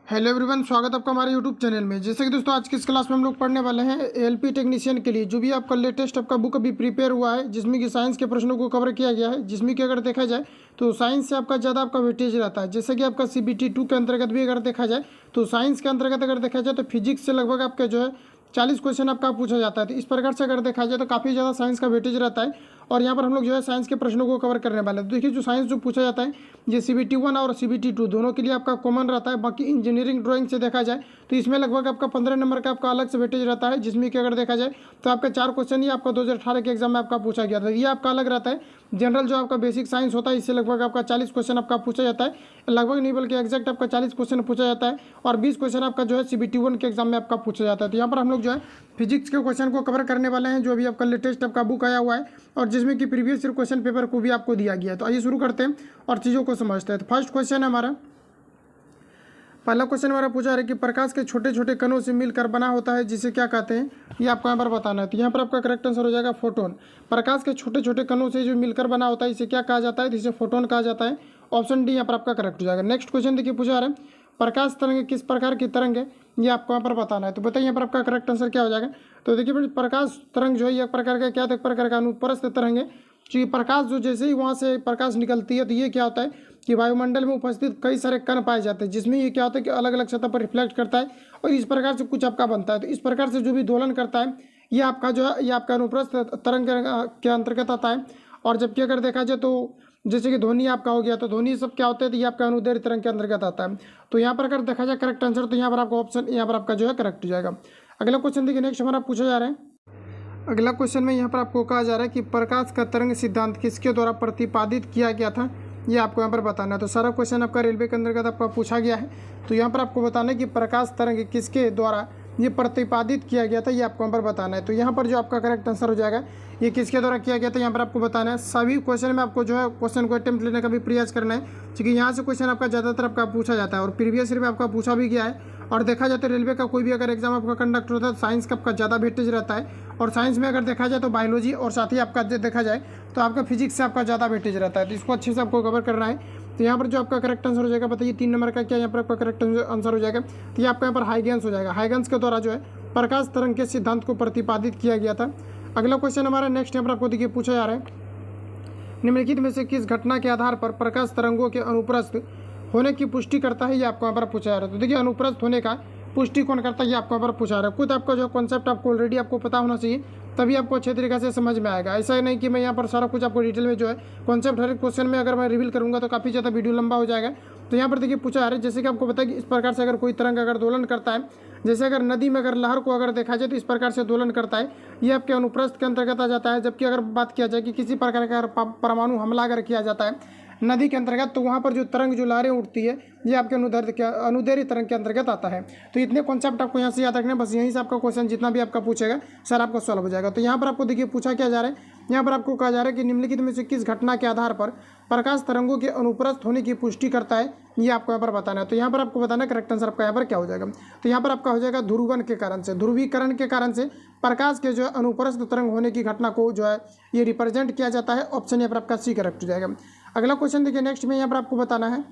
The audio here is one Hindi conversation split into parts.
हेलो एवरीवन, स्वागत है आपका हमारे यूट्यूब चैनल में। जैसे कि दोस्तों आज की इस क्लास में हम लोग पढ़ने वाले हैं एलपी टेक्नीशियन के लिए जो भी आपका लेटेस्ट आपका बुक अभी प्रिपेयर हुआ है, जिसमें कि साइंस के प्रश्नों को कवर किया गया है। जिसमें कि अगर देखा जाए तो साइंस से आपका ज़्यादा आपका वेटेज रहता है। जैसे कि आपका CBT 2 के अंतर्गत भी अगर देखा जाए तो साइंस के अंतर्गत अगर देखा जाए तो फिजिक्स से लगभग आपका जो है 40 क्वेश्चन आपका पूछा जाता है। तो इस प्रकार से अगर देखा जाए तो काफ़ी ज़्यादा साइंस का वेटेज रहता है। और यहाँ पर हम लोग जो है साइंस के प्रश्नों को कवर करने वाले हैं। तो देखिए जो साइंस जो पूछा जाता है ये CBT 1 और CBT 2 दोनों के लिए आपका कॉमन रहता है। बाकी इंजीनियरिंग ड्राइंग से देखा जाए तो इसमें लगभग आपका 15 नंबर का आपका अलग से वेटेज रहता है। जिसमें कि अगर देखा जाए तो आपका 4 क्वेश्चन ही आपका 2018 के एग्जाम में आपका पूछा गया था। ये आपका अलग रहता है। जनरल जो आपका बेसिक साइंस होता है इससे लगभग आपका 40 क्वेश्चन आपका पूछा जाता है। लगभग नहीं बल्कि एग्जैक्ट आपका 40 क्वेश्चन पूछा जाता है। और 20 क्वेश्चन आपका जो है CBT 1 के एग्जाम में आपका पूछा जाता है। तो यहाँ पर हम लोग जो है फिजिक्स के क्वेश्चन को कवर करने वाले हैं जो अभी आपका लेटेस्ट आपका बुक आया हुआ है और जिसमें कि प्रीवियस ईयर क्वेश्चन पेपर को भी आपको दिया गया है। तो आइए शुरू करते हैं और चीज़ों को समझते हैं। तो फर्स्ट क्वेश्चन है हमारा, पहला क्वेश्चन हमारा पूछा है कि प्रकाश के छोटे छोटे कणों से मिलकर बना होता है जिसे क्या कहते हैं, ये आपको यहाँ पर बताना है। तो यहाँ पर आपका करेक्ट आंसर हो जाएगा फोटोन। प्रकाश के छोटे छोटे कणों से जो मिलकर बना होता है इसे क्या कहा जाता है, इसे फोटोन कहा जाता है। ऑप्शन डी यहाँ पर आपका करेक्ट हो जाएगा। नेक्स्ट क्वेश्चन देखिए पूछा जा रहा है प्रकाश तरंग किस प्रकार की तरंग है, ये आपको यहाँ पर बताना है। तो बताइए यहाँ पर आपका करेक्ट आंसर क्या हो जाएगा। तो देखिए प्रकाश तरंग जो है एक प्रकार का क्या एक प्रकार का अनुप्रस्थ तरंग है। क्योंकि प्रकाश जो जैसे ही वहाँ से प्रकाश निकलती है तो ये क्या होता है कि वायुमंडल में उपस्थित कई सारे कण पाए जाते हैं जिसमें ये क्या होता है कि अलग अलग सतह पर रिफ्लेक्ट करता है और इस प्रकार से कुछ आपका बनता है। तो इस प्रकार से जो भी दोलन करता है ये आपका जो है ये आपका अनुप्रस्थ तरंग के अंतर्गत आता है। और जबकि अगर देखा जाए तो जैसे कि ध्वनि आपका हो गया तो ध्वनि सब क्या होता है तो ये आपका अनुदैर्ध्य तरंग के अंतर्गत आता है। तो यहाँ पर अगर देखा जाए करेक्ट आंसर तो यहाँ पर आपका ऑप्शन यहाँ पर आपका जो है करेक्ट हो जाएगा। अगला क्वेश्चन देखिए नेक्स्ट हमारा पूछा जा रहा है। अगला क्वेश्चन में यहाँ पर आपको कहा जा रहा है कि प्रकाश का तरंग सिद्धांत किसके द्वारा प्रतिपादित किया गया था, ये आपको यहाँ पर बताना है। तो सारा क्वेश्चन आपका रेलवे के अंतर्गत आपका पूछा गया है। तो यहाँ पर आपको बताना है कि प्रकाश तरंग किसके द्वारा ये प्रतिपादित किया गया था, ये आपको यहाँ पर बताना है। तो यहाँ पर जो आपका करेक्ट आंसर हो जाएगा ये किसके द्वारा किया गया था, यहाँ पर आपको बताना है। सभी क्वेश्चन में आपको जो है क्वेश्चन को अटेम्प्ट लेने का भी प्रयास करना है क्योंकि यहाँ से क्वेश्चन आपका ज़्यादातर आपका पूछा जाता है और प्रीवियस ईयर में आपका पूछा भी गया है। और देखा जाए तो रेलवे का कोई भी अगर एग्जाम आपका कंडक्ट होता है तो साइंस का आपका ज़्यादा वेटेज रहता है। और साइंस में अगर देखा जाए तो बायोलॉजी और साथ ही आपका देखा जाए तो आपका फिजिक्स से आपका ज़्यादा वेटेज रहता है। तो इसको अच्छे से आपको कवर करना है। तो यहाँ पर जो आपका करेक्ट आंसर हो जाएगा बताइए 3 नंबर का क्या यहाँ पर आपका करेक्ट आंसर हो जाएगा। तो ये आपका यहाँ पर हाइगेंस हो जाएगा। हाइगेंस के द्वारा जो है प्रकाश तरंग के सिद्धांत को प्रतिपादित किया गया था। अगला क्वेश्चन हमारा नेक्स्ट यहाँ पर आपको देखिए पूछा जा रहा है निम्नलिखित में से किस घटना के आधार पर प्रकाश तरंगों के अनुप्रस्थ होने की पुष्टि करता है, ये आपको यहाँ पर पूछा जा रहा है। तो देखिए अनुप्रस्थ होने का पुष्टि कौन करता है ये आपको यहाँ पर पूछा रहा है। खुद आपका जो कॉन्सेप्ट आपको ऑलरेडी आपको पता होना चाहिए तभी आपको अच्छे तरीके से समझ में आएगा। ऐसा नहीं कि मैं यहाँ पर सारा कुछ आपको डिटेल में जो है कॉन्सेप्ट हर एक क्वेश्चन में अगर मैं रिवील करूँगा तो काफ़ी ज़्यादा वीडियो लंबा हो जाएगा। तो यहाँ पर देखिए पूछा जा रहा है जैसे कि आपको पता है कि इस प्रकार से अगर कोई तरंग अगर दोलन करता है, जैसे अगर नदी में अगर लहर को अगर देखा जाए तो इस प्रकार से दोलन करता है, ये आपके अनुप्रस्थ के अंतर्गत आ जाता है। जबकि अगर बात किया जाए कि किसी प्रकार का परमाणु हमला अगर किया जाता है नदी के अंतर्गत तो वहाँ पर जो तरंग जो लहरें उठती है ये आपके अनुदैर्ध्य तरंग के अंतर्गत आता है। तो इतने कॉन्सेप्ट आपको यहाँ से याद रखना है, बस यहीं से आपका क्वेश्चन जितना भी आपका पूछेगा सर आपका सॉल्व हो जाएगा। तो यहाँ पर आपको देखिए पूछा क्या जा रहा है, यहाँ पर आपको कहा जा रहा है कि निम्नलिखित में से किस घटना के आधार पर प्रकाश तरंगों के अनुप्रस्थ होने की पुष्टि करता है, ये आपको यहाँ पर बताना है। तो यहाँ पर आपको बताना है करेक्ट आंसर आपका यहाँ पर क्या हो जाएगा। तो यहाँ पर आपका हो जाएगा ध्रुवन के कारण से, ध्रुवीकरण के कारण से प्रकाश के जो है अनुप्रस्थ तरंग होने की घटना को जो है ये रिप्रेजेंट किया जाता है। ऑप्शन यहाँ पर आपका सी करेक्ट हो जाएगा। अगला क्वेश्चन देखिए नेक्स्ट में यहाँ पर आपको बताना है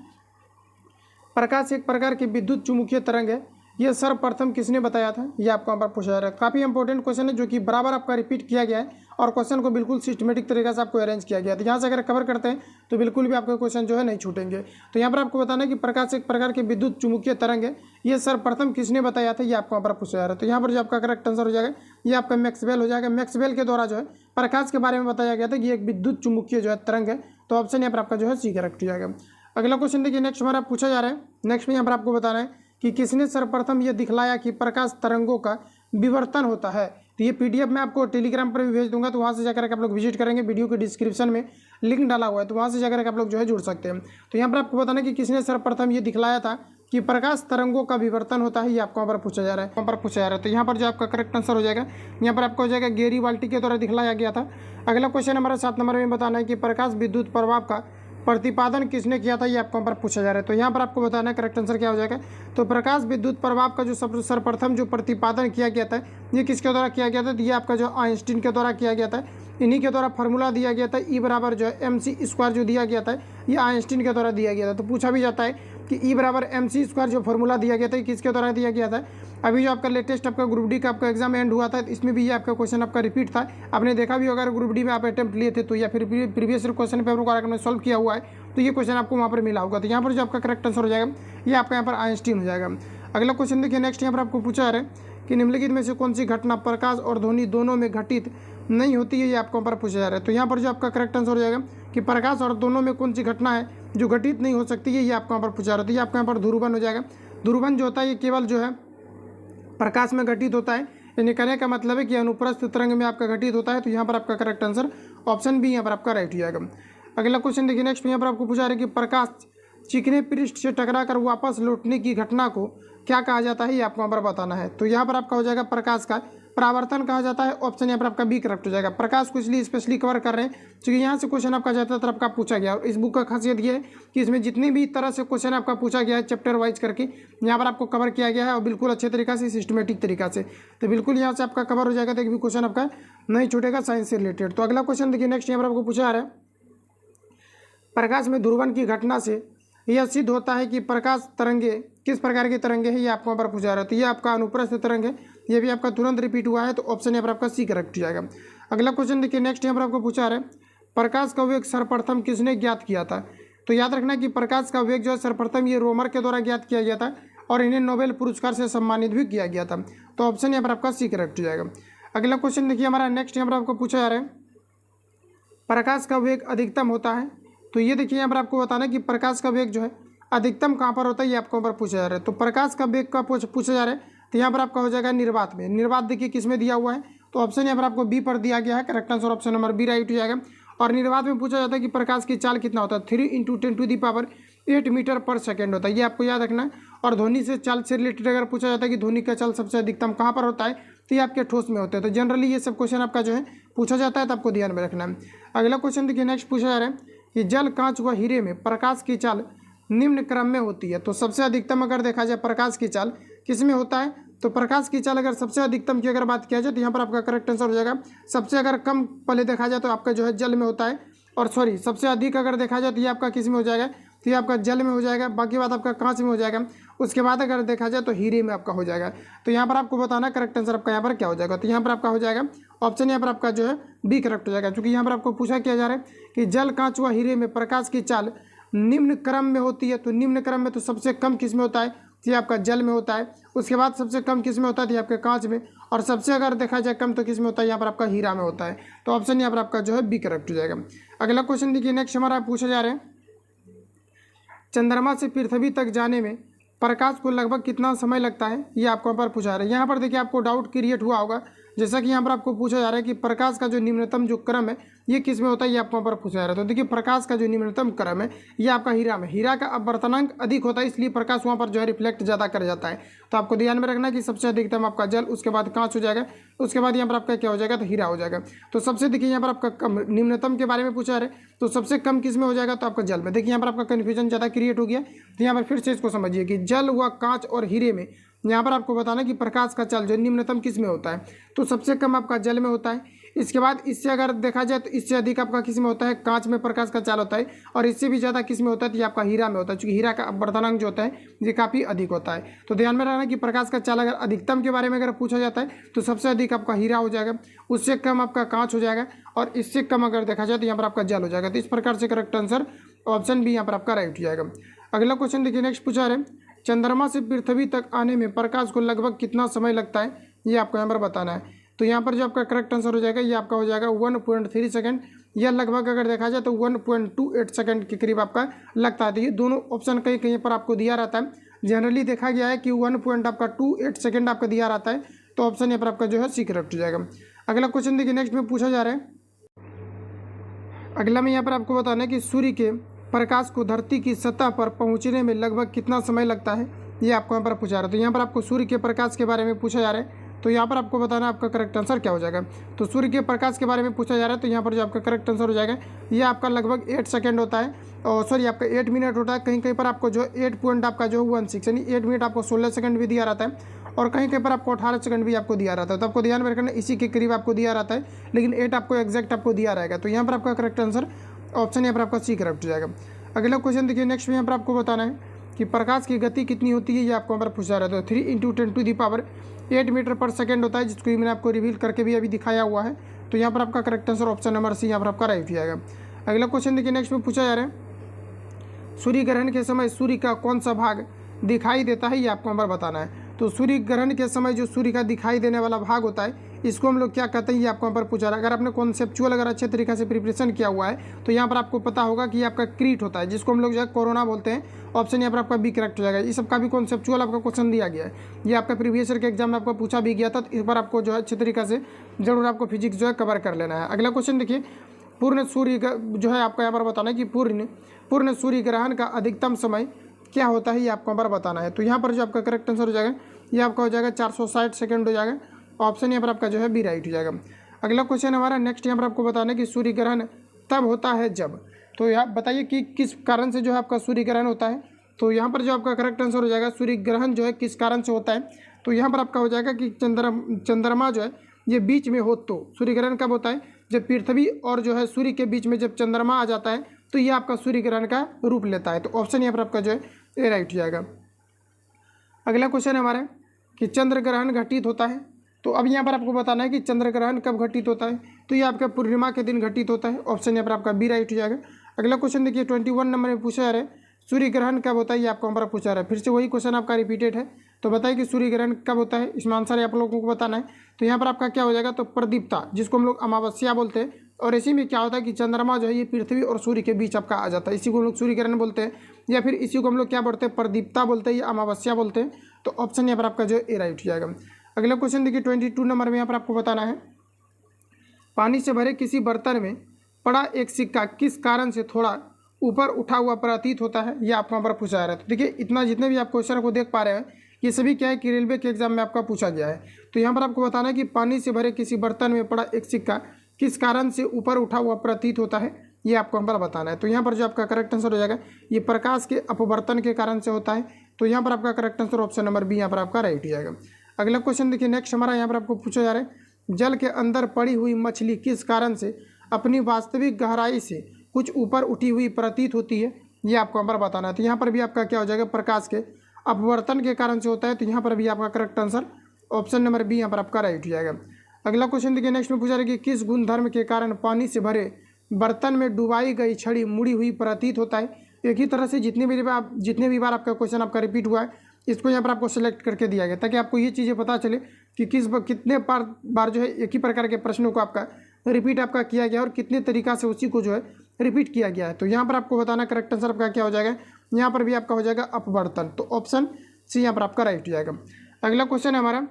प्रकाश एक प्रकार की विद्युत चुम्बकीय तरंग है, यह सर्वप्रथम किसने बताया था, ये आपको यहाँ पर पूछा जा रहा है। काफ़ी इंपॉर्टेंट क्वेश्चन है जो कि बराबर आपका रिपीट किया गया है और क्वेश्चन को बिल्कुल सिस्टमेटिक तरीके से आपको अरेंज किया गया है। तो यहाँ से अगर कवर करते हैं तो बिल्कुल भी आपके क्वेश्चन जो है नहीं छूटेंगे। तो यहाँ पर आपको बताना है कि प्रकाश एक प्रकार की विद्युत चुम्बकीय तरंग है, ये सर्वप्रथम किसने बताया था, ये आपको यहाँ पर पूछा जा रहा है। तो यहाँ पर जो आपका करेक्ट आंसर हो जाएगा ये आपका मैक्सवेल हो जाएगा। मैक्सवेल के द्वारा जो है प्रकाश के बारे में बताया गया था कि एक विद्युत चुम्बकीय जो है तरंग है। तो ऑप्शन यहाँ पर आपका जो है सी करेक्ट हो जाएगा। अगला क्वेश्चन देखिए नेक्स्ट हमारा पूछा जा रहा है। नेक्स्ट में यहाँ पर आपको बताना है कि किसने सर्वप्रथम ये दिखलाया कि प्रकाश तरंगों का विवर्तन होता है। तो ये PDF मैं आपको टेलीग्राम पर भी भेज दूंगा, तो वहाँ से जाकर आप लोग विजिट करेंगे। वीडियो के डिस्क्रिप्शन में लिंक डाला हुआ है, तो वहाँ से जाकर आप लोग जो है जुड़ सकते हैं। तो यहाँ पर आपको बताना है कि किसने सर्वप्रथम ये दिखलाया था कि प्रकाश तरंगों का विवर्तन होता है, ये आपको यहाँ पर पूछा जा रहा है। वहाँ पर पूछा जा रहा है। तो यहाँ पर जो आपका करेक्ट आंसर हो जाएगा यहाँ पर आपको हो जाएगा गेरी-वाल्टी के द्वारा दिखलाया गया था। अगला क्वेश्चन हमारा 7 नंबर में बताना है कि प्रकाश विद्युत प्रभाव का प्रतिपादन किसने किया था, ये आपको यहाँ पर पूछा जा रहा है। तो यहाँ पर आपको बताना है करेक्ट आंसर क्या हो जाएगा। तो प्रकाश विद्युत प्रभाव का जो सर्वप्रथम जो प्रतिपादन किया गया था ये किसके द्वारा किया गया था, तो ये आपका जो आइंस्टीन के द्वारा किया गया था। इन्हीं के द्वारा फार्मूला दिया गया था E बराबर जो है MC² जो दिया गया था ये आइंस्टीन के द्वारा दिया गया था। तो पूछा भी जाता है कि ई बराबर एम सी स्क्वायर जो फॉर्मूला दिया गया था किसके द्वारा दिया गया था। अभी जो आपका लेटेस्ट आपका ग्रुप डी का आपका एग्जाम एंड हुआ था इसमें भी ये आपका क्वेश्चन आपका रिपीट था। आपने देखा भी अगर ग्रुप डी में आप अटेम्प्ट लिए थे तो या फिर प्रीवियस क्वेश्चन पेपर को आपने सॉल्व किया हुआ है तो ये क्वेश्चन आपको वहाँ पर मिला होगा। तो यहाँ पर जो आपका करेक्ट आंसर हो जाएगा ये आपका यहाँ पर आइंस्टीन हो जाएगा। अगला क्वेश्चन देखिए नेक्स्ट यहाँ पर आपको पूछा जा रहा है कि निम्नलिखित में से कौन सी घटना प्रकाश और ध्वनि दोनों में घटित नहीं होती है, ये आपको यहाँ पर पूछा जा रहा है। तो यहाँ पर जो आपका करेक्ट आंसर हो जाएगा कि प्रकाश और दोनों में कौन सी घटना है जो घटित नहीं हो सकती है, ये आपको यहाँ पर पूछा जा रहा है। तो ये आपको यहाँ पर ध्रुवन हो जाएगा। ध्रुवन जो होता है ये केवल जो है प्रकाश में घटित होता है, यानी कहने का मतलब है कि अनुप्रस्थ तरंग में आपका घटित होता है। तो यहाँ पर आपका करेक्ट आंसर ऑप्शन बी यहाँ पर आपका राइट हो जाएगा। अगला क्वेश्चन देखिए नेक्स्ट यहाँ पर आपको पूछा जा रहा है कि प्रकाश चिकने पृष्ठ से टकराकर वापस लौटने की घटना को क्या कहा जाता है, ये आपको यहाँ पर बताना है। तो यहाँ पर आपका हो जाएगा प्रकाश का परावर्तन कहा जाता है। ऑप्शन यहाँ पर आपका बी करेक्ट हो जाएगा। प्रकाश को इसलिए स्पेशली कवर कर रहे हैं क्योंकि यहाँ से क्वेश्चन आपका ज़्यादातर आपका पूछा गया। और इस बुक का खासियत ये है कि इसमें जितनी भी तरह से क्वेश्चन आपका पूछा गया है चैप्टर वाइज करके यहाँ पर आपको कवर किया गया है और बिल्कुल अच्छे तरीका से सिस्टमेटिक तरीका से। तो बिल्कुल यहाँ से आपका कवर हो जाएगा, तो एक भी क्वेश्चन आपका नहीं छूटेगा साइंस से रिलेटेड। तो अगला क्वेश्चन देखिए नेक्स्ट यहाँ पर आपको पूछा जा रहा है प्रकाश में ध्रुवन की घटना से यह सिद्ध होता है कि प्रकाश तरंगे किस प्रकार की तरंगे हैं, ये आपको यहाँ पर पूछा जा रहा है। तो ये आपका अनुप्रस्थ तरंग है, ये भी आपका तुरंत रिपीट हुआ है। तो ऑप्शन यहाँ पर आपका सी करेक्ट हो जाएगा। अगला क्वेश्चन देखिए नेक्स्ट यहाँ पर आपको पूछा जा रहा है प्रकाश का वेग सर्वप्रथम किसने ज्ञात किया था। तो याद रखना कि प्रकाश का वेग जो है सर्वप्रथम ये रोमर के द्वारा ज्ञात किया गया था और इन्हें नोबेल पुरस्कार से सम्मानित भी किया गया था। तो ऑप्शन यहाँ पर आपका सी करेक्ट हो जाएगा। अगला क्वेश्चन देखिए हमारा नेक्स्ट यहाँ पर आपको पूछा जा रहा है प्रकाश का वेग अधिकतम होता है। तो ये देखिए यहाँ पर आपको बताना है कि प्रकाश का वेग जो है अधिकतम कहाँ पर होता है, ये आपको यहाँ पर पूछा जा रहा है। तो प्रकाश का वेग का पूछा जा रहा है तो यहाँ पर आपका हो जाएगा निर्वात में। निर्वात देखिए किस में दिया हुआ है, तो ऑप्शन यहाँ पर आपको बी पर दिया गया है। Correct answer option number B right हो जाएगा। और निर्वात में पूछा जाता है कि प्रकाश की चाल कितना होता है, 3 × 10⁸ मीटर पर सेकेंड होता है, ये आपको याद रखना है। और ध्वनि से चाल से रिलेटेड अगर पूछा जाता है कि ध्वनि का चाल सबसे अधिकतम कहाँ पर होता है, तो ये आपके ठोस में होते हैं। तो जनरली ये सब क्वेश्चन आपका जो है पूछा जाता है, तो आपको ध्यान में रखना है। अगला क्वेश्चन देखिए नेक्स्ट पूछा जा रहा है कि जल, कांच व हीरे में प्रकाश की चाल निम्न क्रम में होती है। तो सबसे अधिकतम अगर देखा जाए प्रकाश की चाल किस में होता है, तो प्रकाश की चाल अगर सबसे अधिकतम की अगर बात किया जाए तो यहाँ पर आपका करेक्ट आंसर हो जाएगा सबसे अगर कम पहले देखा जाए तो आपका जो है जल में होता है। और सॉरी सबसे अधिक अगर देखा जाए तो ये आपका किस में हो जाएगा, तो ये आपका जल में हो जाएगा। बाकी बात आपका कांच में हो जाएगा। उसके बाद अगर देखा जाए तो हीरे में आपका हो जाएगा। तो यहाँ पर आपको बताना करेक्ट आंसर आपका यहाँ पर क्या हो जाएगा। तो यहाँ पर आपका हो जाएगा ऑप्शन यहाँ पर आपका जो है बी करेक्ट हो जाएगा। क्योंकि यहाँ पर आपको पूछा किया जा रहा है कि जल, कांच व हीरे में प्रकाश की चाल निम्न क्रम में होती है। तो निम्न क्रम में तो सबसे कम किस में होता है, तो ये आपका जल में होता है। उसके बाद सबसे कम किस में होता है, तो ये आपके कांच में। और सबसे अगर देखा जाए कम तो किस में होता है, यहाँ पर आपका हीरा में होता है। तो ऑप्शन यहाँ पर आपका जो है बी करेक्ट हो जाएगा। अगला क्वेश्चन देखिए नेक्स्ट हमारा पूछा जा रहा है चंद्रमा से पृथ्वी तक जाने में प्रकाश को लगभग कितना समय लगता है, ये आपको यहाँ पर पूछा जा रहा है। यहाँ पर देखिए आपको डाउट क्रिएट हुआ होगा, जैसा कि यहाँ पर आपको पूछा जा रहा है कि प्रकाश का जो निम्नतम जो क्रम है ये किस में होता है, ये आपको यहाँ पर पूछा जा रहा है। तो देखिए प्रकाश का जो निम्नतम क्रम है ये आपका हीरा में, हीरा का अपवर्तनांक अधिक होता है, इसलिए प्रकाश वहाँ पर जो है रिफ्लेक्ट ज़्यादा कर जाता है। तो आपको ध्यान में रखना है कि सबसे अधिकतम आपका जल, उसके बाद कांच हो जाएगा, उसके बाद यहाँ पर आपका क्या हो जाएगा, तो हीरा हो जाएगा। तो सबसे देखिए यहाँ पर आपका कम निम्नतम के बारे में पूछा जा रहा है, तो सबसे कम किस में हो जाएगा, तो आपका जल में। देखिए यहाँ पर आपका कन्फ्यूजन ज़्यादा क्रिएट हो गया। तो यहाँ पर फिर से इसको समझिए कि जल व कांच और हीरे में यहाँ पर आपको बताना कि प्रकाश का चाल जो निम्नतम किस में होता है, तो सबसे कम आपका जल में होता है। इसके बाद इससे अगर देखा जाए तो इससे अधिक आपका किस में होता है, कांच में प्रकाश का चाल होता है। और इससे भी ज़्यादा किस में होता है, तो ये आपका हीरा में होता है, क्योंकि हीरा का अपवर्तनांक जो होता है ये काफ़ी अधिक होता है। तो ध्यान में रखना कि प्रकाश का चाल अगर अधिकतम के बारे में अगर पूछा जाता है तो सबसे अधिक आपका हीरा हो जाएगा, उससे कम आपका कांच हो जाएगा, और इससे कम अगर देखा जाए तो यहाँ पर आपका जल हो जाएगा। तो इस प्रकार से करेक्ट आंसर ऑप्शन बी यहाँ पर आपका राइट हो जाएगा। अगला क्वेश्चन देखिए नेक्स्ट पूछा रहे चंद्रमा से पृथ्वी तक आने में प्रकाश को लगभग कितना समय लगता है, ये आपको यहाँ पर बताना है। तो यहाँ पर जो आपका करेक्ट आंसर हो जाएगा ये आपका हो जाएगा 1.3 सेकंड, या लगभग अगर देखा जाए तो 1.28 सेकंड के करीब आपका लगता है। तो ये दोनों ऑप्शन कहीं कहीं पर आपको दिया रहता है। जनरली देखा गया है कि 1.28 सेकंड आपका दिया रहता है। तो ऑप्शन यहाँ पर आपका जो है सी करेक्ट हो जाएगा। अगला क्वेश्चन देखिए नेक्स्ट में पूछा जा रहा है, अगला में यहाँ पर आपको बताना है कि सूर्य के प्रकाश को धरती की सतह पर पहुंचने में लगभग कितना समय लगता है, ये आपको यहाँ पर पूछा जा रहा है। तो यहाँ पर आपको सूर्य के प्रकाश के बारे में पूछा जा रहा है। तो यहाँ पर आपको बताना आपका करेक्ट आंसर क्या हो जाएगा। तो सूर्य के प्रकाश के बारे में पूछा जा रहा है, तो यहाँ पर जो आपका करेक्ट आंसर हो जाएगा ये आपका लगभग 8 सेकंड होता है, और सॉरी आपका 8 मिनट होता है। कहीं कहीं पर आपको जो 8 पॉइंट आपका जो 16 यानी 8 मिनट आपको 16 सेकंड भी दिया रहता है, और कहीं कहीं पर आपको 18 सेकंड भी आपको दिया रहता है। तो आपको ध्यान में रखना इसी के करीब आपको दिया रहता है, लेकिन 8 आपको एग्जैक्ट आपको दिया रहेगा। तो यहाँ पर आपका करेक्ट आंसर ऑप्शन यहाँ पर आपका सी करेक्ट हो जाएगा। अगला क्वेश्चन देखिए नेक्स्ट में यहाँ पर आपको बताना है कि प्रकाश की गति कितनी होती है, ये आपको यहाँ पर पूछा रहता है। तो 3 × 10⁻8 मीटर पर सेकेंड होता है, जिसको मैंने आपको रिवील करके भी अभी दिखाया हुआ है। तो यहाँ पर आपका correct answer option number C यहाँ पर आपका राइट हो जाएगा। अगला क्वेश्चन देखिए, नेक्स्ट में पूछा जा रहा है सूर्य ग्रहण के समय सूर्य का कौन सा भाग दिखाई देता है, ये आपको यहाँ पर बताना है। तो सूर्य ग्रहण के समय जो सूर्य का दिखाई देने वाला भाग होता है, इसको हम लोग क्या कहते हैं, ये आपको यहाँ पर पूछा रहा है। अगर आपने कॉन्सेप्चुअल अगर अच्छे तरीके से प्रिपरेशन किया हुआ है तो यहाँ पर आपको पता होगा कि ये आपका क्रीट होता है, जिसको हम लोग जो है कोरोना बोलते हैं। ऑप्शन यहाँ पर आपका बी करेक्ट हो जाएगा। इस सब का भी कॉन्सेप्चुअल आपका क्वेश्चन दिया गया है, ये आपका प्रीवियस ईयर के एग्जाम में आपको पूछा भी गया था। तो इस बार आपको जो है अच्छे तरीके से जरूर आपको फिजिक्स जो है कवर कर लेना है। अगला क्वेश्चन देखिए, पूर्ण सूर्य जो है आपका यहाँ पर बताना है कि पूर्ण सूर्य ग्रहण का अधिकतम समय क्या होता है, ये आपको यहाँ पर बताना है। तो यहाँ पर जो आपका करेक्ट आंसर हो जाएगा ये आपका हो जाएगा 460 सेकंड हो जाएगा। ऑप्शन यहाँ पर आपका जो है बी राइट हो जाएगा। अगला क्वेश्चन हमारा नेक्स्ट यहाँ पर आपको बताना है कि सूर्य ग्रहण तब होता है जब, तो यहाँ बताइए कि किस कारण से जो है आपका सूर्य ग्रहण होता है। तो यहाँ पर जो आपका करेक्ट आंसर हो जाएगा सूर्य ग्रहण जो है किस कारण से होता है, तो यहाँ पर आपका हो जाएगा कि चंद्रमा जो है ये बीच में हो। तो सूर्य ग्रहण कब होता है, जब पृथ्वी और जो है सूर्य के बीच में जब चंद्रमा आ जाता है तो ये आपका सूर्य ग्रहण का रूप लेता है। तो ऑप्शन यहाँ पर आपका जो है ए राइट हो जाएगा। अगला क्वेश्चन हमारा कि चंद्र ग्रहण घटित होता है। तो अब यहाँ पर आपको बताना है कि चंद्र ग्रहण कब घटित होता है, तो ये आपका पूर्णिमा के दिन घटित होता है। ऑप्शन यहाँ पर आपका बी राइट हो जाएगा। अगला क्वेश्चन देखिए 21 नंबर में पूछा जा रहा है सूर्य ग्रहण कब होता है, ये आपको यहाँ पर पूछा रहा है। फिर से वही क्वेश्चन आपका रिपीटेड है। तो बताइए कि सूर्य ग्रहण कब होता है, इसमें आंसर आप लोगों को बताना है। तो यहाँ पर आपका क्या हो जाएगा, तो प्रदीप्ता, जिसको हम लोग अमावस्या बोलते हैं। और इसी में क्या होता है कि चंद्रमा जो है ये पृथ्वी और सूर्य के बीच आपका आ जाता है, इसी को हम लोग सूर्य ग्रहण बोलते हैं, या फिर इसी को हम लोग क्या बोलते हैं, प्रदीप्ता बोलते हैं या अमावस्या बोलते हैं। तो ऑप्शन यहाँ पर आपका जो ए राइट हो जाएगा। अगला क्वेश्चन देखिए 22 नंबर में यहाँ पर आपको बताना है पानी से भरे किसी बर्तन में पड़ा एक सिक्का किस कारण से थोड़ा ऊपर उठा हुआ प्रतीत होता है, ये आपको यहाँ पर पूछा जा रहा है। तो देखिए इतना जितने भी आप क्वेश्चन को देख पा रहे हैं ये सभी क्या है कि रेलवे के एग्जाम में आपका पूछा गया है। तो यहाँ पर आपको बताना है कि पानी से भरे किसी बर्तन में पड़ा एक सिक्का किस कारण से ऊपर उठा हुआ प्रतीत होता है, ये आपको यहाँ पर बताना है। तो यहाँ पर जो आपका करेक्ट आंसर हो जाएगा ये प्रकाश के अपवर्तन के कारण से होता है। तो यहाँ पर आपका correct answer option number B यहाँ पर आपका राइट हो जाएगा। अगला क्वेश्चन देखिए नेक्स्ट हमारा यहाँ पर आपको पूछा जा रहा है जल के अंदर पड़ी हुई मछली किस कारण से अपनी वास्तविक गहराई से कुछ ऊपर उठी हुई प्रतीत होती है, ये आपको यहाँ पर बताना है। तो यहाँ पर भी आपका क्या हो जाएगा, प्रकाश के अपवर्तन के कारण से होता है। तो यहाँ पर भी आपका correct answer option number B यहाँ पर आपका राइट हो जाएगा। अगला क्वेश्चन देखिए नेक्स्ट में पूछा रहा है कि किस गुणधर्म के कारण पानी से भरे बर्तन में डुबाई गई छड़ी मुड़ी हुई प्रतीत होता है। एक ही तरह से जितने भी बार आपका क्वेश्चन आपका रिपीट हुआ है इसको यहाँ पर आपको सेलेक्ट करके दिया गया ताकि आपको ये चीज़ें पता चले कि कितने बार जो है एक ही प्रकार के प्रश्नों को आपका रिपीट आपका किया गया और कितने तरीका से उसी को जो है रिपीट किया गया है। तो यहाँ पर आपको बताना करेक्ट आंसर आपका क्या हो जाएगा, यहाँ पर भी आपका हो जाएगा अपवर्तन। तो ऑप्शन सी यहाँ पर आपका राइट हो जाएगा। अगला क्वेश्चन है हमारा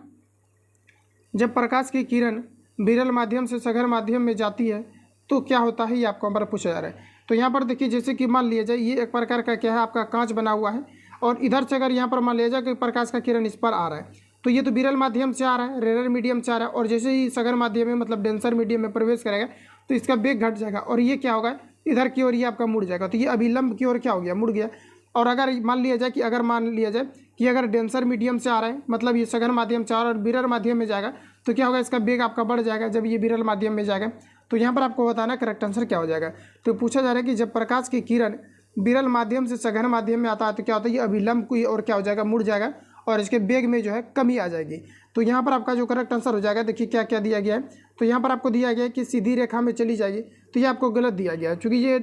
जब प्रकाश की किरण विरल माध्यम से सघन माध्यम में जाती है तो क्या होता है, ये आपको यहाँ पर पूछा जा रहा है। तो यहाँ पर देखिए जैसे कि मान लिया जाए ये एक प्रकार का क्या है आपका कांच बना हुआ है और इधर से अगर यहाँ पर मान लिया जाए कि प्रकाश का किरण इस पर आ रहा है तो ये तो विरल माध्यम से आ रहा है, रेयर मीडियम से आ रहा है, और जैसे ही सघन माध्यम में मतलब डेंसर मीडियम में प्रवेश करेगा तो इसका वेग घट जाएगा और ये क्या होगा इधर की ओर ये आपका मुड़ जाएगा। तो ये अभिलंब की ओर क्या हो गया, मुड़ गया। और अगर मान लिया जाए कि अगर डेंसर मीडियम से आ रहा है मतलब ये सघन माध्यम से आ रहा है और विरल माध्यम में जाएगा तो क्या होगा, इसका वेग आपका बढ़ जाएगा जब ये विरल माध्यम में जाएगा। तो यहाँ पर आपको बताना करेक्ट आंसर क्या हो जाएगा। तो पूछा जा रहा है कि जब प्रकाश की किरण विरल माध्यम से सघन माध्यम में आता है तो क्या होता है, ये अभिलंब की और क्या हो जाएगा, मुड़ जाएगा और इसके वेग में जो है कमी आ जाएगी। तो यहाँ पर आपका जो करेक्ट आंसर हो जाएगा, देखिए क्या क्या दिया गया है। तो यहाँ पर आपको दिया गया है कि सीधी रेखा में चली जाएगी, तो ये आपको गलत दिया गया है क्योंकि ये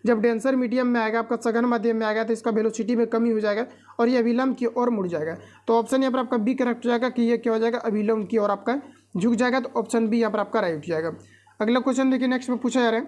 जब डेंसर मीडियम में आएगा आपका सघन माध्यम में आएगा तो इसका वेलोसिटी में कमी हो जाएगा और ये अभिलंब की ओर मुड़ जाएगा। तो ऑप्शन यहाँ पर आपका बी करेक्ट हो जाएगा कि ये क्या हो जाएगा, अभिलंब की ओर आपका झुक जाएगा। तो ऑप्शन बी यहाँ पर आपका राइट हो जाएगा। अगला क्वेश्चन देखिए नेक्स्ट में पूछा जा रहा है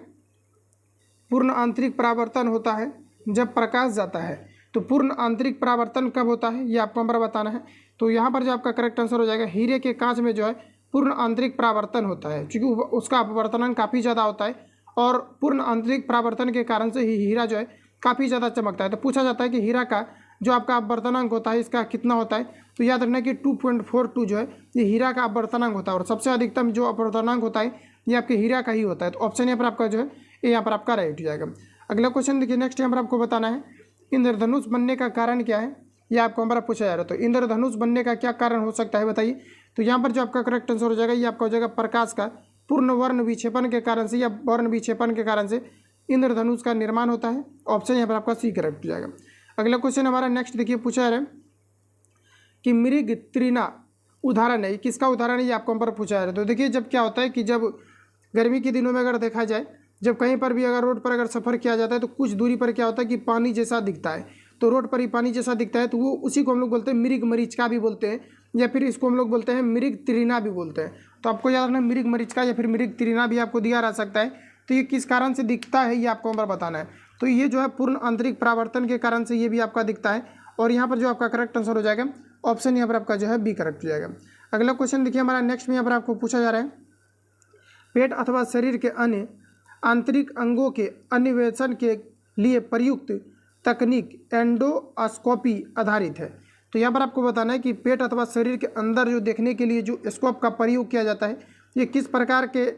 पूर्ण आंतरिक परावर्तन होता है जब प्रकाश जाता है। तो पूर्ण आंतरिक परावर्तन कब होता है, ये आपको हमारा बताना है। तो यहाँ पर जो आपका करेक्ट आंसर हो जाएगा हीरे के कांच में जो है पूर्ण आंतरिक परावर्तन होता है क्योंकि उसका अपवर्तनांक काफ़ी ज़्यादा होता है और पूर्ण आंतरिक परावर्तन के कारण से ही हीरा जो है काफ़ी ज़्यादा चमकता है। तो पूछा जाता है कि हीरा का जो आपका अपवर्तनांक होता है इसका कितना होता है। तो याद रखना कि 2.42 जो है ये हीरा का अपवर्तनांक होता है और सबसे अधिकतम जो अपवर्तनांक होता है ये आपके हीरा का ही होता है। तो ऑप्शन यहाँ पर आपका जो है ये यहाँ पर आपका राइट हो जाएगा। अगला क्वेश्चन देखिए नेक्स्ट यहाँ पर आपको बताना है इंद्रधनुष बनने का कारण क्या है, ये आपको हमारा पूछा जा रहा है। तो इंद्रधनुष बनने का क्या कारण हो सकता है बताइए। तो यहाँ पर जो आपका करेक्ट आंसर हो जाएगा ये आपका हो जाएगा प्रकाश का पूर्ण वर्ण विक्षेपण के कारण से या वर्ण विक्षेपण के कारण से इंद्रधनुष का निर्माण होता है। ऑप्शन यहाँ पर आपका सी करेक्ट हो जाएगा। अगला क्वेश्चन हमारा नेक्स्ट देखिए पूछा जा रहा है कि मृग तृणा उदाहरण है, किसका उदाहरण है ये आपको पर पूछा जा रहा है। तो देखिए जब क्या होता है कि जब गर्मी के दिनों में अगर देखा जाए, जब कहीं पर भी अगर रोड पर अगर सफ़र किया जाता है तो कुछ दूरी पर क्या होता है कि पानी जैसा दिखता है, तो रोड पर ही पानी जैसा दिखता है, तो वो उसी को हम लोग बोलते हैं मृग मरीचिका भी बोलते हैं, या फिर इसको हम लोग बोलते हैं मृग तृणा भी बोलते हैं। तो आपको याद रखना मृग मरीचिका या फिर मृग तृणा भी आपको दिया रह सकता है। तो ये किस कारण से दिखता है ये आपको हमारा बताना है। तो ये जो है पूर्ण आंतरिक परावर्तन के कारण से ये भी आपका दिखता है। और यहाँ पर जो आपका करेक्ट आंसर हो जाएगा ऑप्शन यहाँ पर आपका जो है बी करेक्ट हो जाएगा। अगला क्वेश्चन देखिए हमारा नेक्स्ट में यहाँ पर आपको पूछा जा रहा है, पेट अथवा शरीर के अन्य आंतरिक अंगों के अन्वेषण के लिए प्रयुक्त तकनीक एंडोस्कोपी आधारित है। तो यहाँ पर आपको बताना है कि पेट अथवा शरीर के अंदर जो देखने के लिए जो स्कोप का प्रयोग किया जाता है, ये किस प्रकार के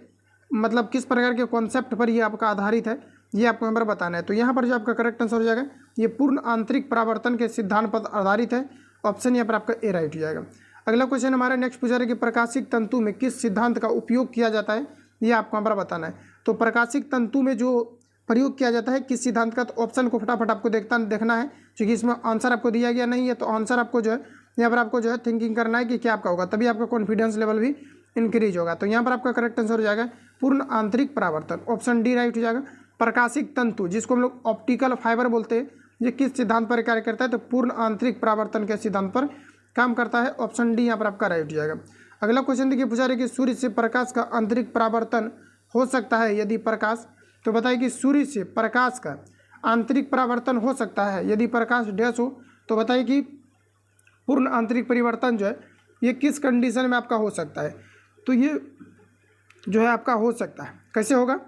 मतलब किस प्रकार के कॉन्सेप्ट पर ये आपका आधारित है, ये आपको यहाँ पर बताना है। तो यहाँ पर जो आपका करेक्ट आंसर हो जाएगा ये पूर्ण आंतरिक परावर्तन के सिद्धांत पर आधारित है। ऑप्शन यहाँ पर आपका ए राइट हो जाएगा। अगला क्वेश्चन हमारा नेक्स्ट पूछा रहा है कि प्रकाशिक तंतु में किस सिद्धांत का उपयोग किया जाता है, ये आपको यहाँ पर बताना है। तो प्रकाशिक तंतु में जो प्रयोग किया जाता है किस सिद्धांत का, तो ऑप्शन को फटाफट आपको देखना है, क्योंकि इसमें आंसर आपको दिया गया नहीं है। तो आंसर आपको जो है यहाँ पर आपको जो है थिंकिंग करना है कि क्या आपका होगा, तभी आपका कॉन्फिडेंस लेवल भी इंक्रीज होगा। तो यहाँ पर आपका करेक्ट आंसर हो जाएगा पूर्ण आंतरिक परावर्तन, ऑप्शन डी राइट हो जाएगा। प्रकाशिक तंतु जिसको हम लोग ऑप्टिकल फाइबर बोलते हैं, ये किस सिद्धांत पर कार्य करता है, तो पूर्ण आंतरिक परावर्तन के सिद्धांत पर काम करता है। ऑप्शन डी यहाँ पर आपका राइट हो जाएगा। अगला क्वेश्चन देखिए पूछा रहे कि सूर्य से प्रकाश का आंतरिक परावर्तन हो सकता है यदि प्रकाश, तो बताइए कि सूर्य से प्रकाश का आंतरिक परावर्तन हो सकता है यदि प्रकाश डैश हो, तो बताइए कि पूर्ण आंतरिक परिवर्तन जो है ये किस कंडीशन में आपका हो सकता है। तो ये जो है आपका हो सकता है, कैसे होगा,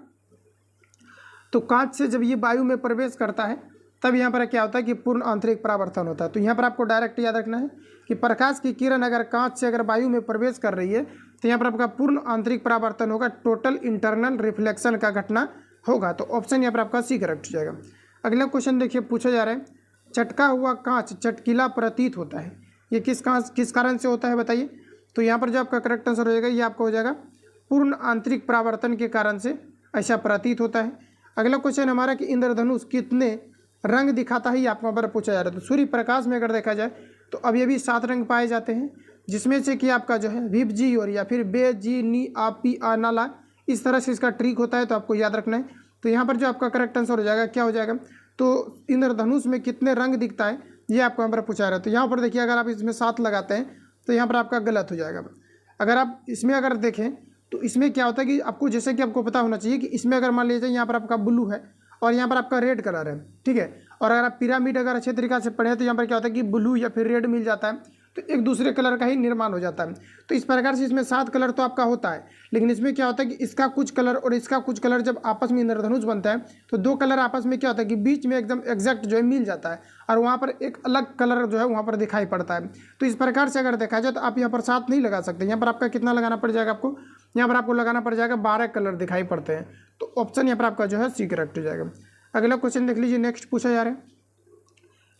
तो कांच से जब ये वायु में प्रवेश करता है तब यहाँ पर क्या होता है कि पूर्ण आंतरिक परावर्तन होता है। तो यहाँ पर आपको डायरेक्ट याद रखना है कि प्रकाश की किरण अगर कांच से अगर वायु में प्रवेश कर रही है तो यहाँ पर आपका पूर्ण आंतरिक परावर्तन होगा, टोटल इंटरनल रिफ्लेक्शन का घटना होगा। तो ऑप्शन यहाँ पर आपका सी करेक्ट हो जाएगा। अगला क्वेश्चन देखिए पूछा जा रहा है, चटका हुआ कांच चटकीला प्रतीत होता है, ये किस कारण से होता है बताइए। तो यहाँ पर जो आपका करेक्ट आंसर हो जाएगा ये आपका हो जाएगा पूर्ण आंतरिक परावर्तन के कारण से ऐसा प्रतीत होता है। अगला क्वेश्चन हमारा कि इंद्रधनुष कितने रंग दिखाता है, ये आपको यहाँ पर पूछा जा रहा है। तो सूर्य प्रकाश में अगर देखा जाए तो अब ये भी 7 रंग पाए जाते हैं, जिसमें से कि आपका जो है विप जी और या फिर बे जी नी आ पी आ नाला, इस तरह से इसका ट्रिक होता है, तो आपको याद रखना है। तो यहाँ पर जो आपका करेक्ट आंसर हो जाएगा क्या हो जाएगा, तो इंद्रधनुष में कितने रंग दिखता है ये आपको यहाँ पर पूछा रहा है। तो यहाँ पर देखिए अगर आप इसमें 7 लगाते हैं तो यहाँ पर आपका गलत हो जाएगा। अगर आप इसमें अगर देखें तो इसमें क्या होता है कि आपको जैसे कि आपको पता होना चाहिए कि इसमें अगर मान लीजिए यहाँ पर आपका ब्लू है और यहाँ पर आपका रेड कलर है, ठीक है, और अगर आप पिरामिड अगर अच्छे तरीके से पढ़ें तो यहाँ पर क्या होता है कि ब्लू या फिर रेड मिल जाता है, तो एक दूसरे कलर का ही निर्माण हो जाता है। तो इस प्रकार से इसमें 7 कलर तो आपका होता है, लेकिन इसमें क्या होता है कि इसका कुछ कलर और इसका कुछ कलर जब आपस में इंद्रधनुष बनता है तो 2 कलर आपस में क्या होता है कि बीच में एकदम एग्जैक्ट जो है मिल जाता है, और वहाँ पर एक अलग कलर जो है वहाँ पर दिखाई पड़ता है। तो इस प्रकार से अगर देखा जाए तो आप यहाँ पर 7 नहीं लगा सकते, यहाँ पर आपका कितना लगाना पड़ जाएगा, आपको यहाँ पर आपको लगाना पड़ जाएगा 12 कलर दिखाई पड़ते हैं। तो ऑप्शन यहाँ पर आपका जो है सी करेक्ट हो जाएगा। अगला क्वेश्चन देख लीजिए, नेक्स्ट पूछा जा रहा है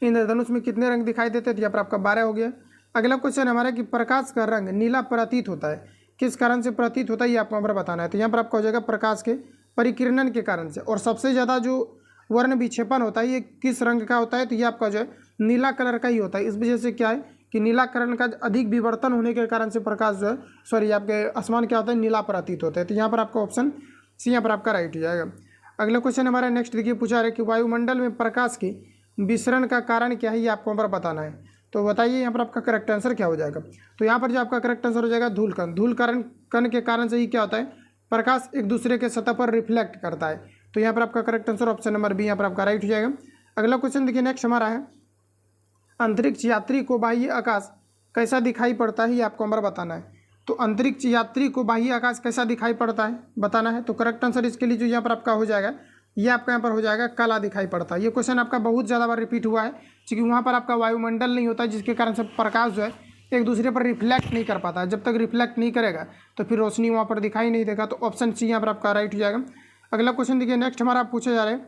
इंद्रधनुष में कितने रंग दिखाई देते हैं, तो यहाँ पर आपका 12 हो गया। अगला क्वेश्चन हमारा कि प्रकाश का रंग नीला प्रतीत होता है, किस कारण से प्रतीत होता है ये आपको यहाँ पर बताना है। तो यहाँ पर आपका हो जाएगा प्रकाश के परिकिरणन के कारण से, और सबसे ज़्यादा जो वर्ण विक्षेपण होता है ये किस रंग का होता है, तो ये आपका जो है नीला कलर का ही होता है। इस वजह से क्या है कि नीला कलर का अधिक विवर्तन होने के कारण से प्रकाश जो है आपके आसमान क्या होता है नीला प्रतीत होता है। तो यहाँ पर आपका ऑप्शन सी यहाँ पर आपका राइट हो जाएगा। अगला क्वेश्चन हमारा नेक्स्ट देखिए पूछा रहा है कि वायुमंडल में प्रकाश के विसरण का कारण क्या है, ये आपको यहाँ पर बताना है। तो बताइए यहाँ पर आपका करेक्ट आंसर क्या हो जाएगा। तो यहाँ पर जो आपका करेक्ट आंसर हो जाएगा धूल कण। धूल कण के कारण से ही क्या होता है, प्रकाश एक दूसरे के सतह पर रिफ्लेक्ट करता है। तो यहाँ पर आपका correct answer option number B यहाँ पर आपका राइट हो जाएगा। अगला क्वेश्चन देखिए नेक्स्ट हमारा है, अंतरिक्ष यात्री को बाह्य आकाश कैसा दिखाई पड़ता है, ये आपको हमारा बताना है। तो अंतरिक्ष यात्री को बाह्य आकाश कैसा दिखाई पड़ता है बताना है। तो करेक्ट आंसर इसके लिए जो यहाँ पर आपका हो जाएगा ये आपका यहाँ पर हो जाएगा काला दिखाई पड़ता है। ये क्वेश्चन आपका बहुत ज़्यादा बार रिपीट हुआ है, क्योंकि वहाँ पर आपका वायुमंडल नहीं होता, जिसके कारण से प्रकाश जो है एक दूसरे पर रिफ्लेक्ट नहीं कर पाता है। जब तक रिफ्लेक्ट नहीं करेगा तो फिर रोशनी वहाँ पर दिखाई नहीं देगा। तो ऑप्शन सी यहाँ पर आपका राइट हो जाएगा। अगला क्वेश्चन देखिए नेक्स्ट हमारा पूछा जा रहा है,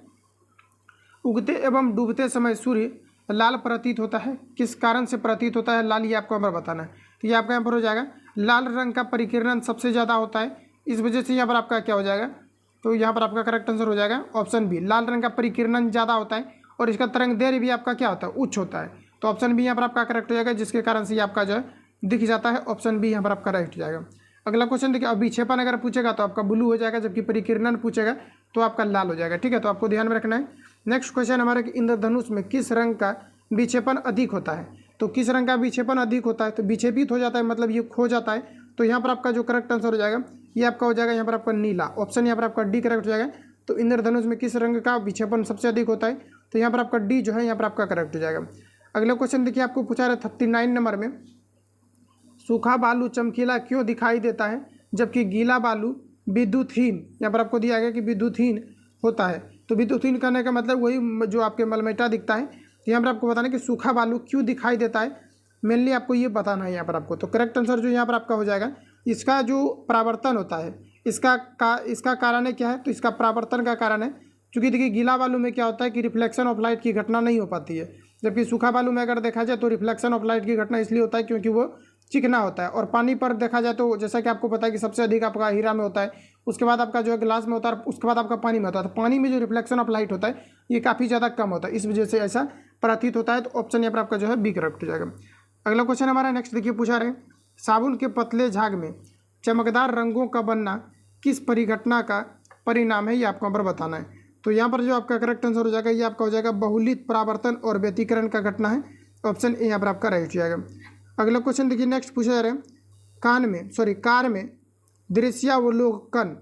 उगते एवं डूबते समय सूर्य लाल प्रतीत होता है, किस कारण से प्रतीत होता है लाल, ये आपको यहाँ पर बताना है। तो ये आपका यहाँ पर हो जाएगा लाल रंग का परिकिरण सबसे ज़्यादा होता है, इस वजह से यहाँ पर आपका क्या हो जाएगा, तो यहाँ पर आपका करेक्ट आंसर हो जाएगा ऑप्शन बी, लाल रंग का परिकिरण ज़्यादा होता है और इसका तरंग दैर्घ्य भी आपका क्या होता है, उच्च होता है। तो ऑप्शन बी यहाँ पर आपका करेक्ट हो जाएगा, जिसके कारण से ये आपका जो है दिख जाता है। ऑप्शन बी यहाँ पर आपका राइट हो जाएगा। अगला क्वेश्चन देखिए, अब विक्षेपण अगर पूछेगा तो आपका ब्लू हो जाएगा, जबकि परिकिरणन पूछेगा तो आपका लाल हो जाएगा। ठीक है, तो आपको ध्यान में रखना है। नेक्स्ट क्वेश्चन हमारे कि इंद्रधनुष में किस रंग का विक्षेपण अधिक होता है। तो किस रंग का विक्षेपण अधिक होता है, तो विक्षेपित हो जाता है मतलब ये खो जाता है। तो यहाँ पर आपका जो करेक्ट आंसर हो जाएगा ये आपका हो जाएगा यहाँ पर आपका नीला। ऑप्शन यहाँ पर आपका डी करेक्ट हो जाएगा। तो इंद्रधनुष में किस रंग का विक्षेपण सबसे अधिक होता है, तो यहाँ पर आपका डी जो है यहाँ पर आपका करेक्ट हो जाएगा। अगला क्वेश्चन देखिए, आपको पूछा रहा 39 नंबर में, सूखा बालू चमकीला क्यों दिखाई देता है जबकि गीला बालू विद्युतहीन, यहाँ पर आपको दिया गया कि विद्युतहीन होता है। तो विद्युतहीन करने का मतलब वही जो आपके मलमेटा दिखता है। तो यहाँ पर आपको बताना कि सूखा बालू क्यों दिखाई देता है, मेनली आपको ये बताना है यहाँ पर आपको। तो करेक्ट आंसर जो यहाँ पर आपका हो जाएगा, इसका जो परावर्तन होता है इसका कारण है क्या है, तो इसका परावर्तन का कारण है। क्योंकि देखिए गीला बालू में क्या होता है कि रिफ्लेक्शन ऑफ लाइट की घटना नहीं हो पाती है, जबकि सूखा बालू में अगर देखा जाए तो रिफ्लेक्शन ऑफ लाइट की घटना इसलिए होता है क्योंकि वो चिकना होता है। और पानी पर देखा जाए तो जैसा कि आपको पता है कि सबसे अधिक आपका हीरा में होता है, उसके बाद आपका जो है ग्लास में होता है, उसके बाद आपका पानी में होता है। तो पानी में जो रिफ्लेक्शन ऑफ लाइट होता है ये काफ़ी ज़्यादा कम होता है, इस वजह से ऐसा प्रतीत होता है। तो ऑप्शन यहाँ पर आपका जो है बी करेक्ट हो जाएगा। अगला क्वेश्चन हमारा नेक्स्ट देखिए, पूछा रहे साबुन के पतले झाग में चमकदार रंगों का बनना किस परिघटना का परिणाम है, ये आपको यहाँ पर बताना है। तो यहाँ पर जो आपका करेक्ट आंसर हो जाएगा ये आपका हो जाएगा बहुलित परावर्तन और व्यतिकरण का घटना है। ऑप्शन ए यहाँ पर आपका राइट हो जाएगा। अगला क्वेश्चन देखिए, नेक्स्ट पूछा जा रहा है कार में दृश्यावलोकन,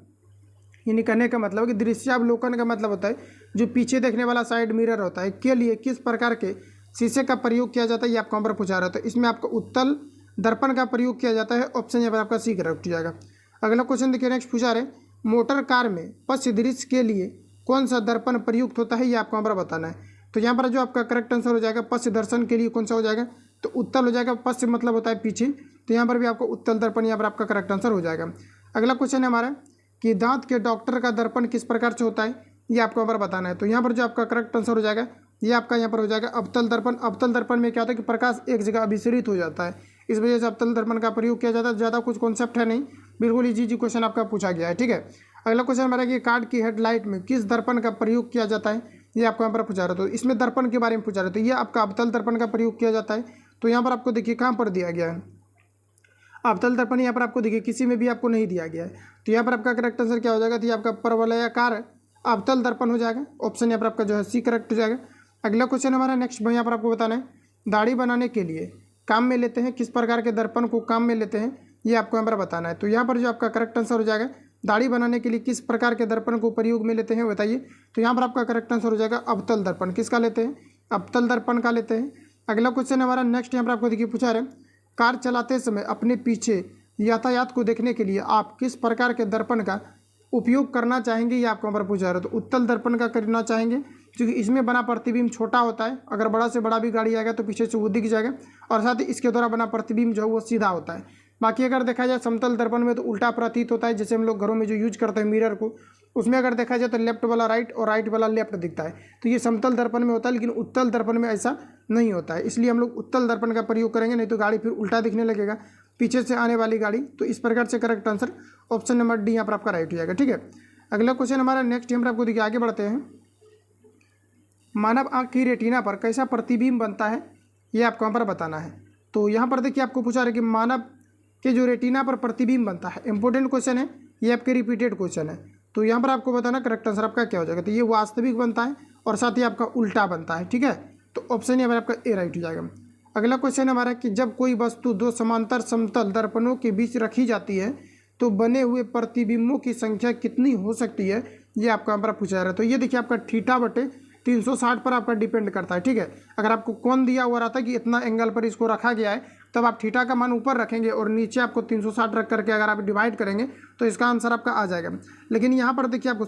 यानी कहने का मतलब कि दृश्यावलोकन का मतलब होता है जो पीछे देखने वाला साइड मिरर होता है, के लिए किस प्रकार के शीशे का प्रयोग किया जाता है, ये आपको यहाँ पर पूछा रहा है। तो इसमें आपको उत्तल दर्पण का प्रयोग किया जाता है। ऑप्शन यहाँ पर आपका सी करेक्ट हो जाएगा। अगला क्वेश्चन देखिए, नेक्स्ट पूछा रहे मोटर कार में पश्च दृश्य के लिए कौन सा दर्पण प्रयुक्त होता है, ये आपको यहाँ पर बताना है। तो यहाँ पर जो आपका करेक्ट आंसर हो जाएगा पश्च दर्शन के लिए कौन सा हो जाएगा, तो उत्तल हो जाएगा। पश्च मतलब होता है पीछे, तो यहाँ पर भी आपको उत्तल दर्पण यहाँ पर आपका करेक्ट आंसर हो जाएगा। अगला क्वेश्चन है हमारा कि दांत के डॉक्टर का दर्पण किस प्रकार से होता है, ये आपको यहाँ पर बताना है। तो यहाँ पर जो आपका करेक्ट आंसर हो जाएगा ये आपका यहाँ पर हो जाएगा अवतल दर्पण। अवतल दर्पण में क्या होता है कि प्रकाश एक जगह अभिसरित हो जाता है, इस वजह से अवतल दर्पण का प्रयोग किया जाता है। ज़्यादा कुछ कॉन्सेप्ट है नहीं, बिल्कुल इजी क्वेश्चन आपका पूछा गया है। ठीक है, अगला क्वेश्चन हमारा कि कार की हेडलाइट में किस दर्पण का प्रयोग किया जाता है, ये आपको यहाँ पर पूछा रहा है। तो इसमें दर्पण के बारे में पूछा रहा है, तो ये आपका अवतल दर्पण का प्रयोग किया जाता है। तो यहाँ पर आपको देखिए कहाँ पर दिया गया है अवतल दर्पण, यहाँ पर आपको देखिए किसी में भी आपको नहीं दिया गया है। तो यहाँ पर आपका करेक्ट आंसर क्या हो जाएगा, तो ये आपका परवलयाकार अवतल दर्पण हो जाएगा। ऑप्शन यहाँ पर आपका जो है सी करेक्ट हो जाएगा। अगला क्वेश्चन हमारा नेक्स्ट यहाँ पर आपको बताना है दाढ़ी बनाने के लिए काम में लेते हैं किस प्रकार के दर्पण को काम में लेते हैं, ये आपको यहाँ पर बताना है। तो यहाँ पर जो आपका करेक्ट आंसर हो जाएगा दाढ़ी बनाने के लिए किस प्रकार के दर्पण को प्रयोग में लेते हैं बताइए। तो यहाँ पर आपका करेक्ट आंसर हो जाएगा अवतल दर्पण। किसका लेते हैं, अवतल दर्पण का लेते हैं। अगला क्वेश्चन हमारा नेक्स्ट यहाँ पर आपको देखिए पूछा रहे कार चलाते समय अपने पीछे यातायात को देखने के लिए आप किस प्रकार के दर्पण का उपयोग करना चाहेंगे, ये आपको यहाँ पर पूछा रहे। तो उत्तल दर्पण का करना चाहेंगे क्योंकि इसमें बना प्रतिबिंब छोटा होता है, अगर बड़ा से बड़ा भी गाड़ी आएगा तो पीछे से वो दिख जाएगा, और साथ ही इसके द्वारा बना प्रतिबिंब जो है वो सीधा होता है। बाकी अगर देखा जाए समतल दर्पण में तो उल्टा प्रतीत होता है, जैसे हम लोग घरों में जो यूज करते हैं मिरर को, उसमें अगर देखा जाए तो लेफ्ट वाला राइट और राइट वाला लेफ्ट दिखता है। तो ये समतल दर्पण में होता है, लेकिन उत्तल दर्पण में ऐसा नहीं होता है, इसलिए हम लोग उत्तल दर्पण का प्रयोग करेंगे, नहीं तो गाड़ी फिर उल्टा दिखने लगेगा पीछे से आने वाली गाड़ी। तो इस प्रकार से correct answer option number D यहाँ पर आपका राइट हो जाएगा। ठीक है, अगला क्वेश्चन हमारा नेक्स्ट यहाँ पर आपको देखिए आगे बढ़ते हैं। मानव आँख की रेटिना पर कैसा प्रतिबिंब बनता है, ये आपको यहाँ पर बताना है। तो यहाँ पर देखिए आपको पूछा रहा है कि मानव के जो रेटिना पर प्रतिबिंब बनता है, इंपॉर्टेंट क्वेश्चन है ये, आपके रिपीटेड क्वेश्चन है। तो यहाँ पर आपको बताना करेक्ट आंसर आपका क्या हो जाएगा। तो ये वास्तविक बनता है और साथ ही आपका उल्टा बनता है। ठीक है, तो ऑप्शन यहाँ पर आपका ए राइट हो जाएगा। अगला क्वेश्चन हमारा कि जब कोई वस्तु दो समांतर समतल दर्पणों के बीच रखी जाती है तो बने हुए प्रतिबिंबों की संख्या कितनी हो सकती है, ये आपको यहाँ पर पूछा जा रहा है। तो ये देखिए आपका थीटा बटे 360 पर आपका डिपेंड करता है। ठीक है, अगर आपको कौन दिया हुआ रहता है कि इतना एंगल पर इसको रखा गया है, तब आप थीटा का मान ऊपर रखेंगे और नीचे आपको 360 रख करके अगर आप डिवाइड करेंगे तो इसका आंसर आपका आ जाएगा। लेकिन यहाँ पर देखिए आपको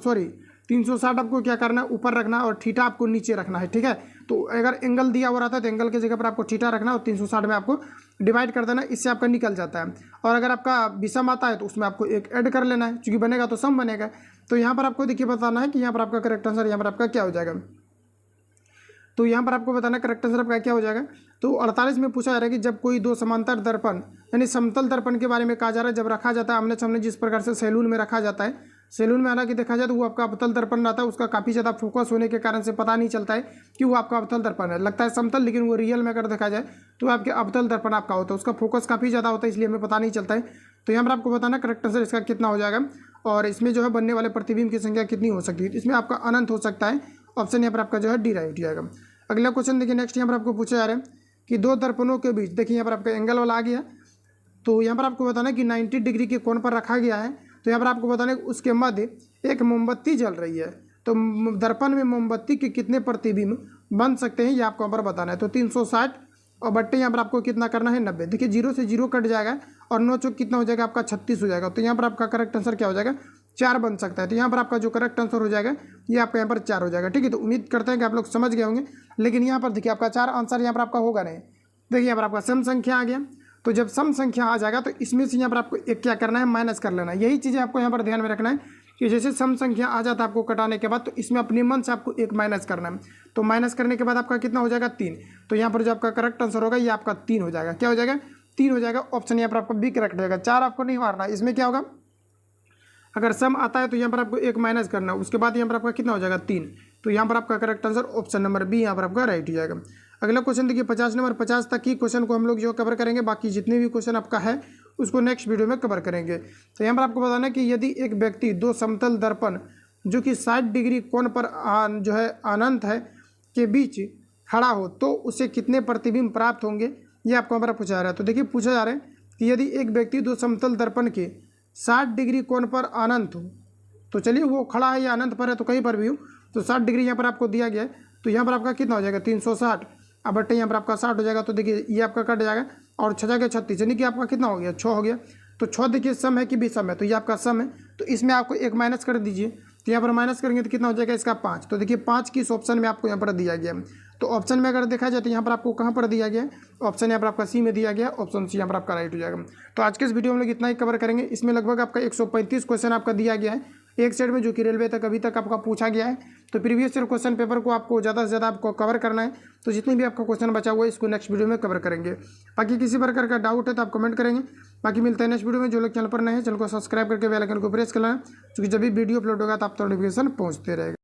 360 आपको क्या करना है, ऊपर रखना है और थीटा आपको नीचे रखना है। ठीक है, तो अगर एंगल दिया हुआ रहता है तो एंगल की जगह पर आपको थीटा रखना है और 360 में आपको डिवाइड कर देना, इससे आपका निकल जाता है। और अगर आपका विषम आता है तो उसमें आपको एक ऐड कर लेना है, क्योंकि बनेगा तो सम बनेगा। तो यहाँ पर आपको देखिए बताना है कि यहाँ पर आपका करेक्ट आंसर यहाँ पर आपका क्या हो जाएगा। तो यहाँ पर आपको बताना करेक्ट आंसर आपका क्या हो जाएगा। तो 48 में पूछा जा रहा है कि जब कोई दो समांतर दर्पण यानी समतल दर्पण के बारे में कहा जा रहा है, जब रखा जाता है आमने सामने, जिस प्रकार से सैलून में रखा जाता है, सैलून में हालांकि देखा जाए तो वो आपका अवतल दर्पण रहता है, उसका काफ़ी ज़्यादा फोकस होने के कारण से पता नहीं चलता है कि वो आपका अवतल दर्पण है, लगता है समतल, लेकिन वो रियल में अगर देखा जाए तो आपके अवतल दर्पण आपका होता है, उसका फोकस काफ़ी ज़्यादा होता है, इसलिए हमें पता नहीं चलता है। तो यहाँ पर आपको बताना करेक्ट आंसर इसका कितना हो जाएगा, और इसमें जो है बनने वाले प्रतिबिंब की संख्या कितनी हो सकती है। इसमें आपका अनंत हो सकता है, ऑप्शन यहाँ पर आपका जो है डी राइट जाएगा। अगला क्वेश्चन देखिए, नेक्स्ट यहाँ पर आपको पूछा जा रहा है कि दो दर्पणों के बीच, देखिए यहाँ पर आपका एंगल वाला आ गया, तो यहाँ पर आपको बताना कि 90 डिग्री के कोण पर रखा गया है। तो यहाँ पर आपको बताना है उसके मध्य एक मोमबत्ती जल रही है, तो दर्पण में मोमबत्ती के कितने प्रतिबिंब बन सकते हैं ये आपको यहाँ पर बताना है। तो 360 और बट्टे यहाँ पर आपको कितना करना है 90। देखिए 0 से 0 कट जाएगा और 9 चौक कितना हो जाएगा आपका 36 हो जाएगा। तो यहाँ पर आपका करेक्ट आंसर क्या हो जाएगा 4 बन सकता है। तो यहाँ पर आपका जो करेक्ट आंसर हो जाएगा ये आपका यहाँ पर 4 हो जाएगा। ठीक है, तो उम्मीद करते हैं कि आप लोग समझ गए होंगे, लेकिन यहाँ पर देखिए आपका 4 आंसर यहाँ पर आपका होगा नहीं। देखिए यहाँ पर आपका सम संख्या आ गया, तो जब सम संख्या आ जाएगा तो इसमें से यहाँ पर आपको एक क्या करना है माइनस कर लेना है। यही चीज़ें आपको यहाँ पर ध्यान में रखना है कि जैसे सम संख्या आ जाता है आपको कटाने के बाद, तो इसमें अपने मन से आपको एक माइनस करना है। तो माइनस करने के बाद आपका कितना हो जाएगा 3। तो यहाँ पर जो आपका करेक्ट आंसर होगा ये आपका 3 हो जाएगा। क्या हो जाएगा 3 हो जाएगा। ऑप्शन यहाँ पर आपका बी करेक्ट रहेगा। 4 आपको नहीं मारना, इसमें क्या होगा अगर सम आता है तो यहाँ पर आपको एक माइनस करना, उसके बाद यहाँ पर आपका कितना हो जाएगा 3। तो यहाँ पर आपका correct answer option number B यहाँ पर आपका राइट हो जाएगा। अगला क्वेश्चन देखिए 50 नंबर, 50 तक की क्वेश्चन को हम लोग जो कवर करेंगे, बाकी जितने भी क्वेश्चन आपका है उसको नेक्स्ट वीडियो में कवर करेंगे। तो यहाँ पर आपको बताना है कि यदि एक व्यक्ति दो समतल दर्पण जो कि 60 डिग्री कोण पर जो है अनंत है के बीच खड़ा हो तो उसे कितने प्रतिबिंब प्राप्त होंगे, ये आपको हमारा पूछा जा रहा है। तो देखिए पूछा जा रहा है कि यदि एक व्यक्ति दो समतल दर्पण के 60 डिग्री कोण पर अनंत हो, तो चलिए वो खड़ा है या अनंत पर है तो कहीं पर भी हो, तो 60 डिग्री यहाँ पर आपको दिया गया है। तो यहाँ पर आपका कितना हो जाएगा 360, अब बट्टे यहाँ पर आपका 60 हो जाएगा। तो देखिए ये आपका कट जाएगा और 6 जाएगा 36, यानी कि आपका कितना हो गया 6 हो गया। तो 6 देखिए सम है कि विषम है, तो ये आपका सम है, तो इसमें आपको एक माइनस कर दीजिए। तो यहाँ पर माइनस करेंगे तो कितना हो जाएगा इसका 5। तो देखिए 5 किस ऑप्शन में आपको यहाँ पर दिया गया है। तो ऑप्शन में अगर देखा जाए तो यहाँ पर आपको कहाँ पर दिया गया है, ऑप्शन यहाँ पर आपका सी में दिया गया, ऑप्शन सी यहाँ पर आपका राइट हो जाएगा। तो आज के इस वीडियो में लोग इतना ही कवर करेंगे। इसमें लगभग आपका 135 क्वेश्चन आपका दिया गया है एक सेट में, जो कि रेलवे तक अभी तक आपका पूछा गया है। तो प्रीवियस ईयर क्वेश्चन पेपर को आपको ज़्यादा से ज़्यादा आपको कवर करना है। तो जितने भी आपका क्वेश्चन बचा हुआ है इसको नेक्स्ट वीडियो में कवर करेंगे। बाकी किसी प्रकार का डाउट है तो आप कमेंट करेंगे। बाकी मिलते हैं नेक्स्ट वीडियो में। जो लोग चैनल पर नए हैं चैनल को सब्सक्राइब करके बेल आइकन को प्रेस कर लेना, क्योंकि जब भी वीडियो अपलोड होगा तो आप तक नोटिफिकेशन पहुँचते रहेगा।